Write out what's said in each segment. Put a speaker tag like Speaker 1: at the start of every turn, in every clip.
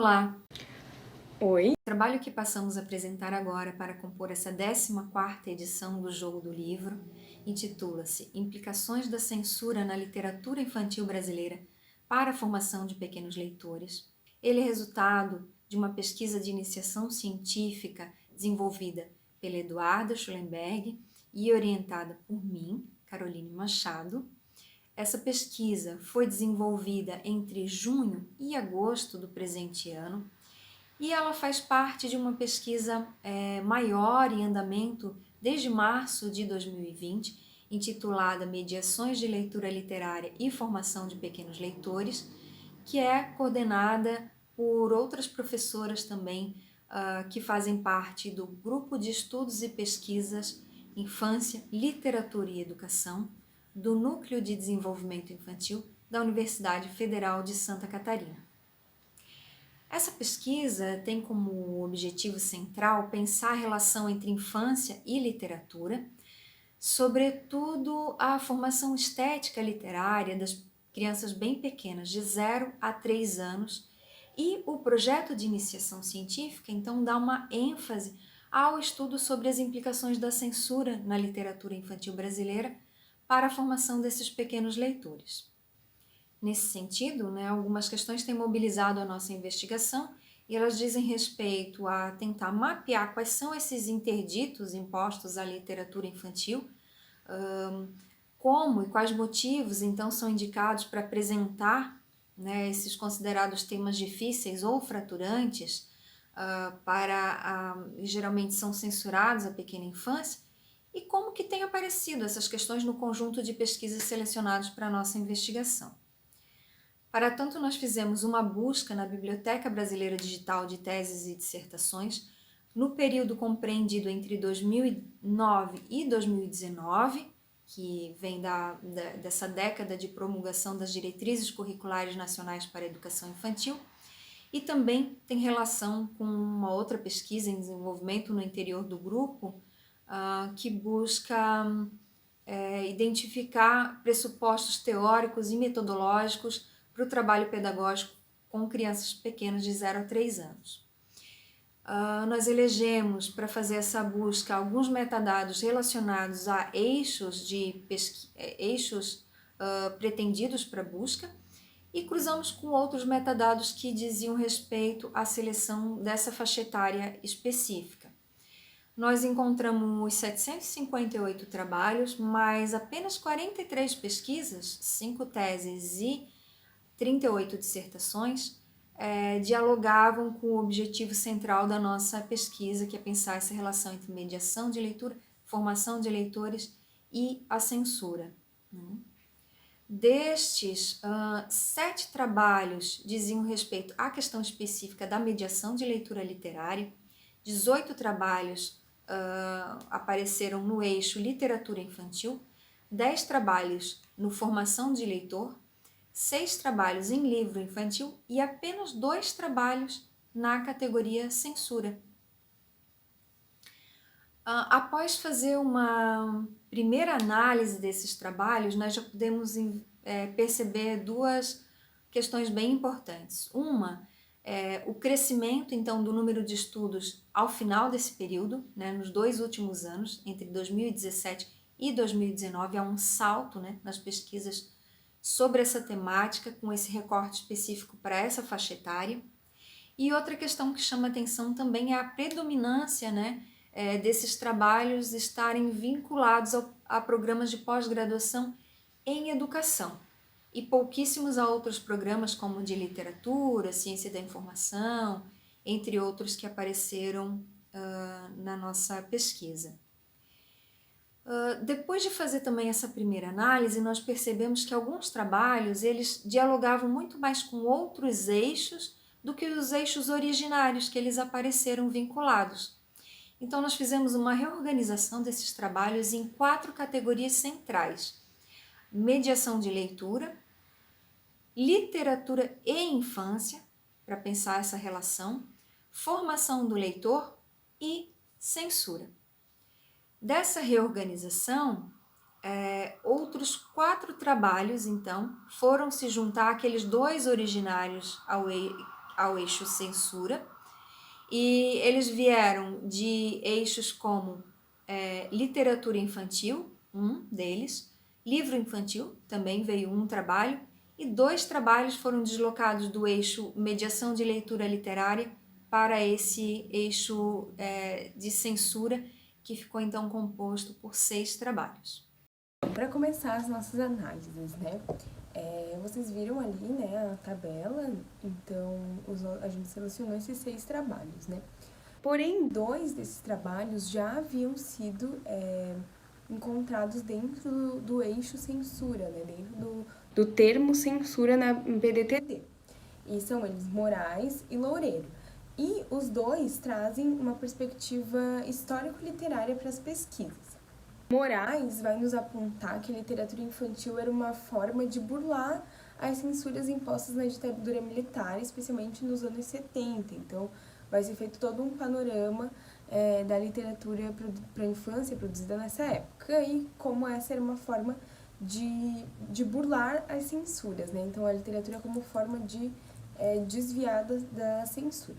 Speaker 1: Olá!
Speaker 2: Oi?
Speaker 1: O trabalho que passamos a apresentar agora para compor essa 14ª edição do Jogo do Livro intitula-se Implicações da Censura na Literatura Infantil Brasileira para a Formação de Pequenos Leitores. Ele é resultado de uma pesquisa de iniciação científica desenvolvida pela Eduarda Schulenberg e orientada por mim, Caroline Machado. Essa pesquisa foi desenvolvida entre junho e agosto do presente ano e ela faz parte de uma pesquisa maior em andamento desde março de 2020, intitulada Mediações de Leitura Literária e Formação de Pequenos Leitores, que é coordenada por outras professoras também que fazem parte do Grupo de Estudos e Pesquisas Infância, Literatura e Educação, do Núcleo de Desenvolvimento Infantil da Universidade Federal de Santa Catarina. Essa pesquisa tem como objetivo central pensar a relação entre infância e literatura, sobretudo a formação estética literária das crianças bem pequenas, de 0 a 3 anos, e o projeto de iniciação científica, então, dá uma ênfase ao estudo sobre as implicações da censura na literatura infantil brasileira para a formação desses pequenos leitores. Nesse sentido, algumas questões têm mobilizado a nossa investigação e elas dizem respeito a tentar mapear quais são esses interditos impostos à literatura infantil, como e quais motivos então são indicados para apresentar esses considerados temas difíceis ou fraturantes geralmente são censurados à pequena infância, e como que têm aparecido essas questões no conjunto de pesquisas selecionadas para a nossa investigação. Para tanto, nós fizemos uma busca na Biblioteca Brasileira Digital de Teses e Dissertações no período compreendido entre 2009 e 2019, que vem dessa década de promulgação das Diretrizes Curriculares Nacionais para a Educação Infantil, e também tem relação com uma outra pesquisa em desenvolvimento no interior do grupo, que busca identificar pressupostos teóricos e metodológicos para o trabalho pedagógico com crianças pequenas de 0 a 3 anos. Nós elegemos para fazer essa busca alguns metadados relacionados a eixos pretendidos para a busca e cruzamos com outros metadados que diziam respeito à seleção dessa faixa etária específica. Nós encontramos 758 trabalhos, mas apenas 43 pesquisas, 5 teses e 38 dissertações, dialogavam com o objetivo central da nossa pesquisa, que é pensar essa relação entre mediação de leitura, formação de leitores e a censura. Destes, 7 trabalhos diziam respeito à questão específica da mediação de leitura literária, 18 trabalhos apareceram no eixo literatura infantil, 10 trabalhos no formação de leitor, 6 trabalhos em livro infantil e apenas 2 trabalhos na categoria censura. Após fazer uma primeira análise desses trabalhos, nós já podemos perceber 2 questões bem importantes. Uma é o crescimento, então, do número de estudos ao final desse período, nos 2 últimos anos, entre 2017 e 2019, há um salto nas pesquisas sobre essa temática, com esse recorte específico para essa faixa etária. E outra questão que chama atenção também é a predominância desses trabalhos estarem vinculados a programas de pós-graduação em educação, e pouquíssimos a outros programas como de literatura, ciência da informação, entre outros que apareceram na nossa pesquisa. Depois de fazer também essa primeira análise, nós percebemos que alguns trabalhos eles dialogavam muito mais com outros eixos do que os eixos originários que eles apareceram vinculados. Então, nós fizemos uma reorganização desses trabalhos em 4 categorias centrais: mediação de leitura, literatura e infância, para pensar essa relação, formação do leitor e censura. Dessa reorganização, outros 4 trabalhos, então, foram se juntar àqueles 2 originários ao eixo censura, e eles vieram de eixos como literatura infantil, um deles, livro infantil, também veio um trabalho, e 2 trabalhos foram deslocados do eixo mediação de leitura literária para esse eixo de censura, que ficou então composto por 6 trabalhos.
Speaker 2: Para começar as nossas análises, né? Vocês viram ali, né, a tabela, então a gente selecionou esses 6 trabalhos, né? Porém, 2 desses trabalhos já haviam sido encontrados dentro do eixo censura, né? Dentro do termo censura na PDTD. E são eles Moraes e Loureiro. E os 2 trazem uma perspectiva histórico-literária para as pesquisas. Moraes vai nos apontar que a literatura infantil era uma forma de burlar as censuras impostas na ditadura militar, especialmente nos anos 70. Então, vai ser feito todo um panorama da literatura para a infância produzida nessa época e como essa era uma forma de burlar as censuras, né? Então, a literatura como forma de desviar da censura.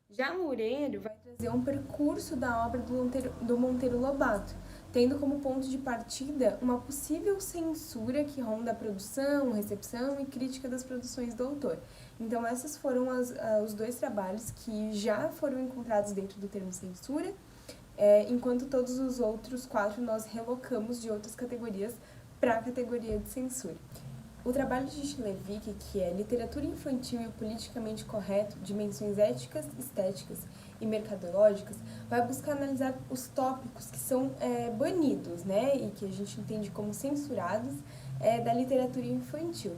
Speaker 2: Já Loureiro vai trazer um percurso da obra do Monteiro Lobato, tendo como ponto de partida uma possível censura que ronda a produção, recepção e crítica das produções do autor. Então, esses foram os 2 trabalhos que já foram encontrados dentro do termo censura, enquanto todos os outros 4 nós relocamos de outras categorias para a categoria de censura. O trabalho de Schlevick, que é Literatura Infantil e o Politicamente Correto, Dimensões Éticas, Estéticas e Mercadológicas, vai buscar analisar os tópicos que são banidos, né, e que a gente entende como censurados da literatura infantil.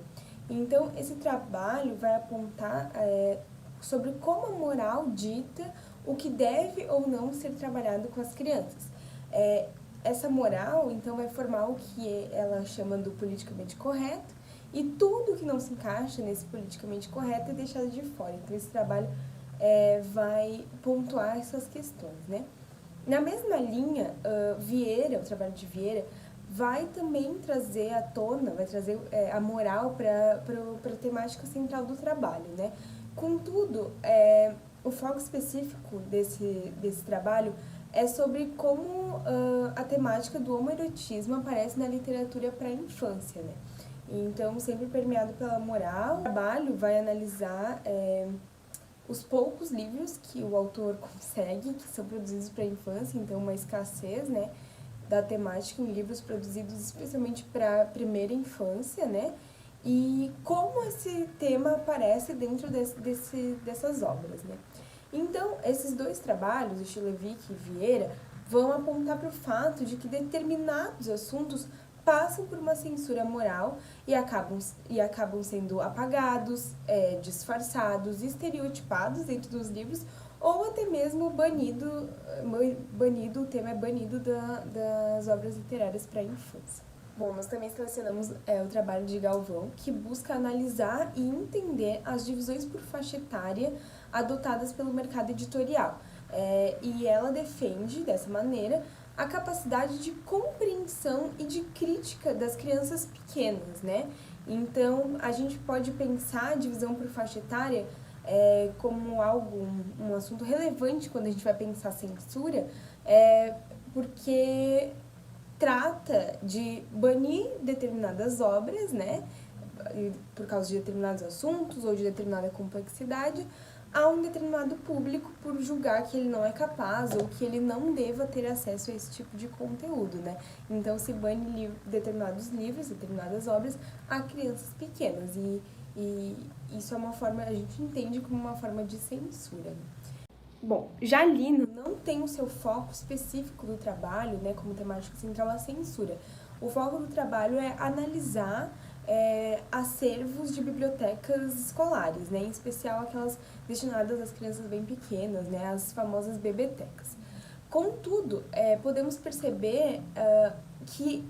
Speaker 2: Então, esse trabalho vai apontar sobre como a moral dita o que deve ou não ser trabalhado com as crianças. Essa moral, então, vai formar o que ela chama do politicamente correto, e tudo que não se encaixa nesse politicamente correto é deixado de fora. Então, esse trabalho vai pontuar essas questões, né? Na mesma linha, Vieira, o trabalho de Vieira, vai também trazer à tona, vai trazer a moral para a temática central do trabalho, né? Contudo, o foco específico desse trabalho é sobre como a temática do homoerotismo aparece na literatura para a infância, né? Então, sempre permeado pela moral, o trabalho vai analisar os poucos livros que o autor consegue, que são produzidos para a infância, então uma escassez, né, da temática em livros produzidos especialmente para a primeira infância, né, e como esse tema aparece dentro dessas obras, né. Então, esses 2 trabalhos, o Schlevick e Vieira, vão apontar para o fato de que determinados assuntos passam por uma censura moral e acabam sendo apagados, disfarçados, estereotipados dentro dos livros, ou até mesmo banido, o tema é banido das obras literárias para a infância. Bom, nós também selecionamos o trabalho de Galvão, que busca analisar e entender as divisões por faixa etária adotadas pelo mercado editorial. E ela defende, dessa maneira, a capacidade de compreensão e de crítica das crianças pequenas, né? Então, a gente pode pensar a divisão por faixa etária como um assunto relevante quando a gente vai pensar censura, porque trata de banir determinadas obras, né? Por causa de determinados assuntos ou de determinada complexidade, a um determinado público por julgar que ele não é capaz ou que ele não deva ter acesso a esse tipo de conteúdo, né? Então, se bane determinados livros, determinadas obras a crianças pequenas e isso é uma forma, a gente entende como uma forma de censura. Bom, já Lino não tem o seu foco específico do trabalho, né, como temática central a censura. O foco do trabalho é analisar acervos de bibliotecas escolares, né, em especial aquelas destinadas às crianças bem pequenas, né, as famosas bebetecas. Contudo, podemos perceber que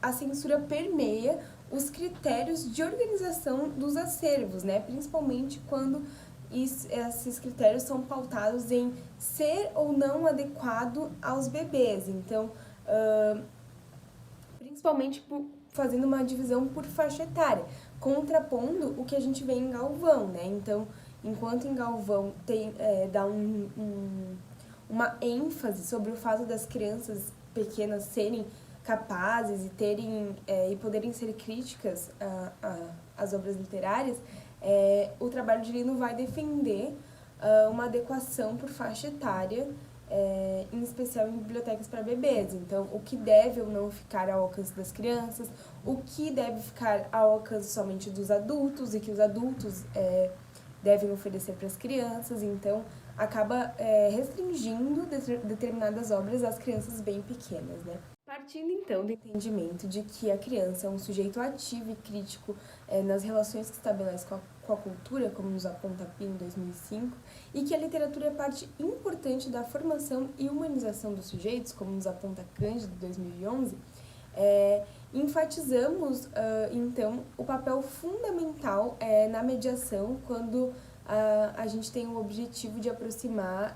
Speaker 2: a censura permeia os critérios de organização dos acervos, né, principalmente quando esses critérios são pautados em ser ou não adequado aos bebês. Então, principalmente fazendo uma divisão por faixa etária, contrapondo o que a gente vê em Galvão, né? Então, enquanto em Galvão dá uma ênfase sobre o fato das crianças pequenas serem capazes e poderem ser críticas às obras literárias, o trabalho de Lino vai defender uma adequação por faixa etária, em especial em bibliotecas para bebês. Então, o que deve ou não ficar ao alcance das crianças, o que deve ficar ao alcance somente dos adultos e que os adultos devem oferecer para as crianças. Então, acaba restringindo determinadas obras às crianças bem pequenas, né? Partindo, então, do entendimento de que a criança é um sujeito ativo e crítico nas relações que estabelece com a cultura, como nos aponta Pino em 2005, e que a literatura é parte importante da formação e humanização dos sujeitos, como nos aponta Cândido, em 2011, enfatizamos, então, o papel fundamental na mediação quando a gente tem o objetivo de aproximar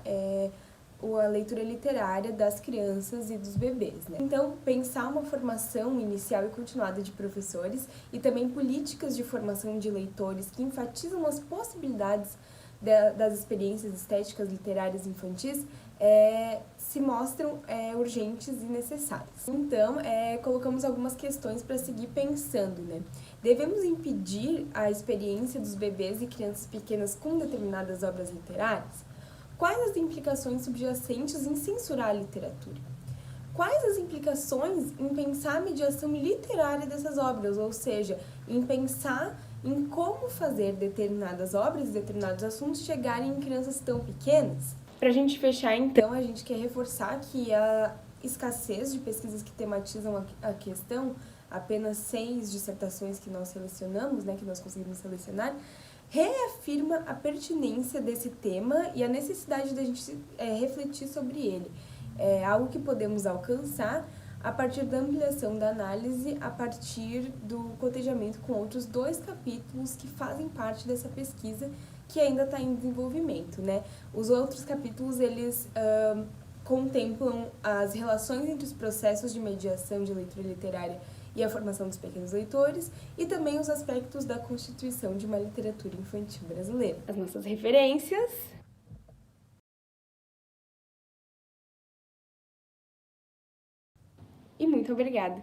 Speaker 2: a leitura literária das crianças e dos bebês, né? Então, pensar uma formação inicial e continuada de professores e também políticas de formação de leitores que enfatizam as possibilidades das experiências estéticas literárias infantis se mostram urgentes e necessárias. Então, colocamos algumas questões para seguir pensando, né? Devemos impedir a experiência dos bebês e crianças pequenas com determinadas obras literárias? Quais as implicações subjacentes em censurar a literatura? Quais as implicações em pensar a mediação literária dessas obras, ou seja, em pensar em como fazer determinadas obras e determinados assuntos chegarem em crianças tão pequenas? Para a gente fechar, então, a gente quer reforçar que a escassez de pesquisas que tematizam a questão, apenas 6 dissertações que nós selecionamos, né, que nós conseguimos selecionar, reafirma a pertinência desse tema e a necessidade da gente refletir sobre ele. É algo que podemos alcançar a partir da ampliação da análise, a partir do cotejamento com outros 2 capítulos que fazem parte dessa pesquisa que ainda está em desenvolvimento, né? Os outros capítulos, eles contemplam as relações entre os processos de mediação de leitura literária e a formação dos pequenos leitores, e também os aspectos da constituição de uma literatura infantil brasileira. As nossas referências. E muito obrigada!